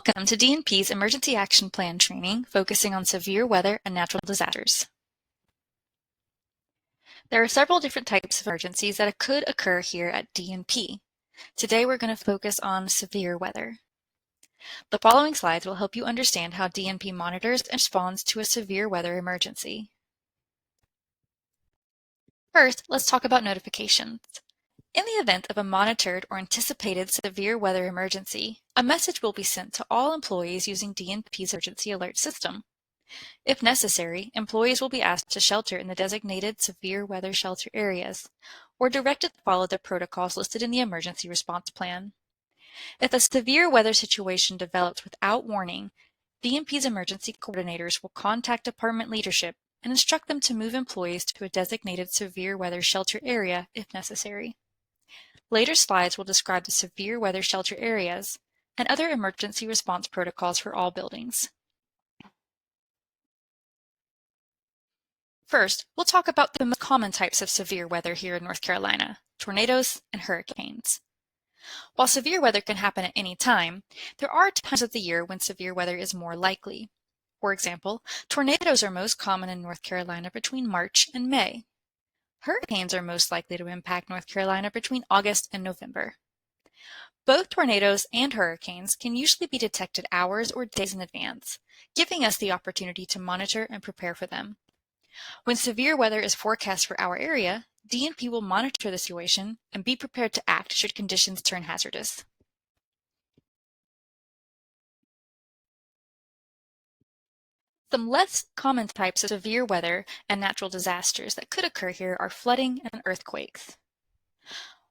Welcome to DNP's Emergency Action Plan training, focusing on severe weather and natural disasters. There are several different types of emergencies that could occur here at DNP. Today we're going to focus on severe weather. The following slides will help you understand how DNP monitors and responds to a severe weather emergency. First, let's talk about notifications. In the event of a monitored or anticipated severe weather emergency, a message will be sent to all employees using DNP's emergency alert system. If necessary, employees will be asked to shelter in the designated severe weather shelter areas, or directed to follow the protocols listed in the emergency response plan. If a severe weather situation develops without warning, DNP's emergency coordinators will contact department leadership and instruct them to move employees to a designated severe weather shelter area if necessary. Later slides will describe the severe weather shelter areas and other emergency response protocols for all buildings. First, we'll talk about the most common types of severe weather here in North Carolina, tornadoes and hurricanes. While severe weather can happen at any time, there are times of the year when severe weather is more likely. For example, tornadoes are most common in North Carolina between March and May. Hurricanes are most likely to impact North Carolina between August and November. Both tornadoes and hurricanes can usually be detected hours or days in advance, giving us the opportunity to monitor and prepare for them. When severe weather is forecast for our area, DNP will monitor the situation and be prepared to act should conditions turn hazardous. Some less common types of severe weather and natural disasters that could occur here are flooding and earthquakes.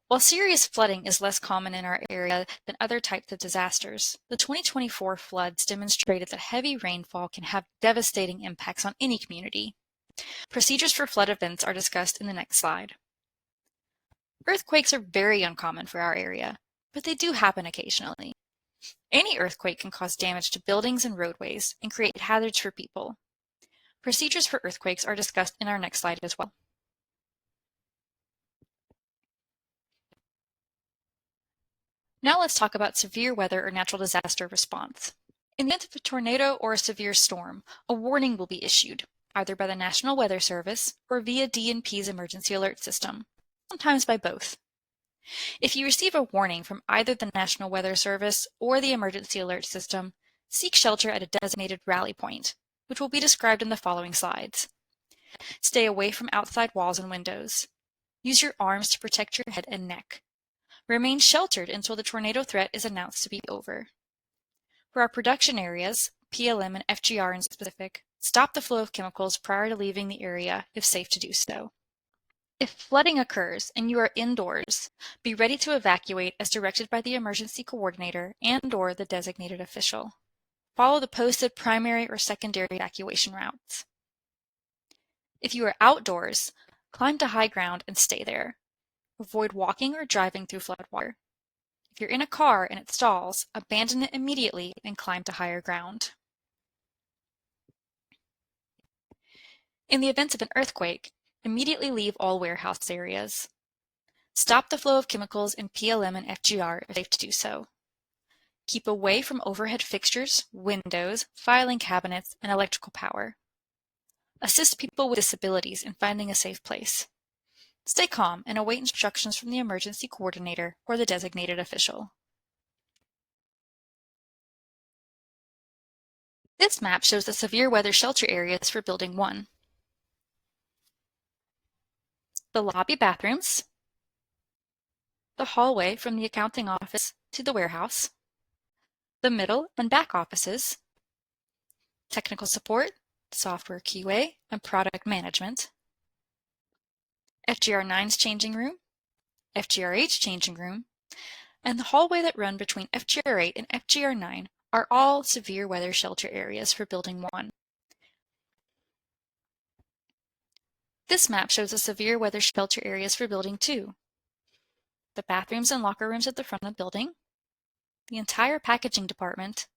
While serious flooding is less common in our area than other types of disasters, the 2024 floods demonstrated that heavy rainfall can have devastating impacts on any community. Procedures for flood events are discussed in the next slide. Earthquakes are very uncommon for our area, but they do happen occasionally. Any earthquake can cause damage to buildings and roadways and create hazards for people. Procedures for earthquakes are discussed in our next slide as well. Now let's talk about severe weather or natural disaster response. In the event of a tornado or a severe storm, a warning will be issued, either by the National Weather Service or via DNP's emergency alert system, sometimes by both. If you receive a warning from either the National Weather Service or the emergency alert system, seek shelter at a designated rally point, which will be described in the following slides. Stay away from outside walls and windows. Use your arms to protect your head and neck. Remain sheltered until the tornado threat is announced to be over. For our production areas, PLM and FGR in specific, stop the flow of chemicals prior to leaving the area if safe to do so. If flooding occurs and you are indoors, be ready to evacuate as directed by the emergency coordinator and/or the designated official. Follow the posted primary or secondary evacuation routes. If you are outdoors, climb to high ground and stay there. Avoid walking or driving through floodwater. If you're in a car and it stalls, abandon it immediately and climb to higher ground. In the event of an earthquake, immediately leave all warehouse areas. Stop the flow of chemicals in PLM and FGR if safe to do so. Keep away from overhead fixtures, windows, filing cabinets, and electrical power. Assist people with disabilities in finding a safe place. Stay calm and await instructions from the emergency coordinator or the designated official. This map shows the severe weather shelter areas for Building 1. The lobby bathrooms, the hallway from the accounting office to the warehouse, the middle and back offices, technical support, software QA, and product management, FGR9's changing room, FGR8's changing room, and the hallway that run between FGR8 and FGR9 are all severe weather shelter areas for Building 1. This map shows the severe weather shelter areas for Building 2. The bathrooms and locker rooms at the front of the building, the entire packaging department,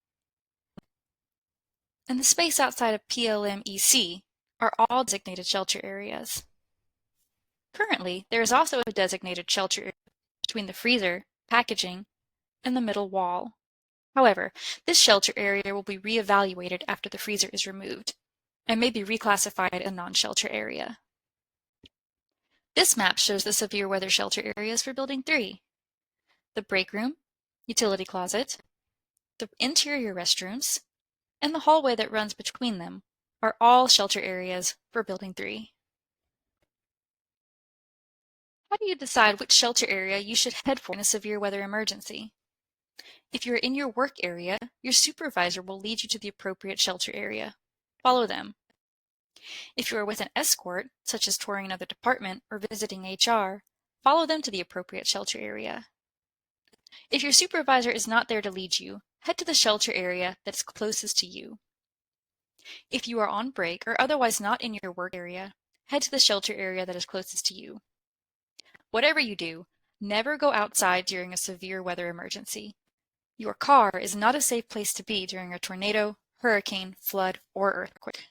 and the space outside of PLM-EC are all designated shelter areas. Currently, there is also a designated shelter area between the freezer, packaging, and the middle wall. However, this shelter area will be reevaluated after the freezer is removed and may be reclassified a non-shelter area. This map shows the severe weather shelter areas for Building 3. The break room, utility closet, the interior restrooms, and the hallway that runs between them are all shelter areas for Building 3. How do you decide which shelter area you should head for in a severe weather emergency? If you're in your work area, your supervisor will lead you to the appropriate shelter area. Follow them. If you are with an escort, such as touring another department or visiting HR, follow them to the appropriate shelter area. If your supervisor is not there to lead you, head to the shelter area that is closest to you. If you are on break or otherwise not in your work area, head to the shelter area that is closest to you. Whatever you do, never go outside during a severe weather emergency. Your car is not a safe place to be during a tornado, hurricane, flood, or earthquake.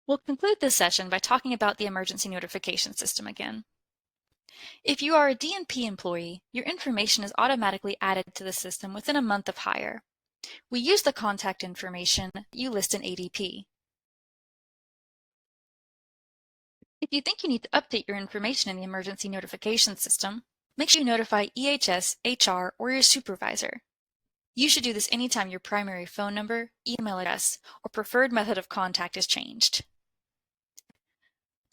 We'll conclude this session by talking about the emergency notification system again. If you are a DNP employee, your information is automatically added to the system within a month of hire. We use the contact information you list in ADP. If you think you need to update your information in the emergency notification system, make sure you notify EHS, HR, or your supervisor. You should do this anytime your primary phone number, email address, or preferred method of contact is changed.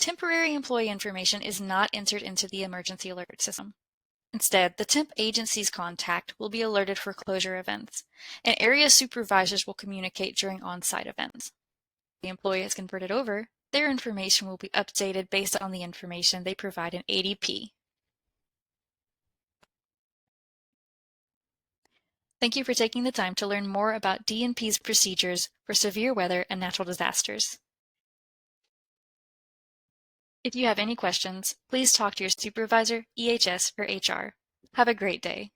Temporary employee information is not entered into the emergency alert system. Instead, the temp agency's contact will be alerted for closure events, and area supervisors will communicate during on-site events. If the employee is converted over, their information will be updated based on the information they provide in ADP. Thank you for taking the time to learn more about DNP's procedures for severe weather and natural disasters. If you have any questions, please talk to your supervisor, EHS, or HR. Have a great day.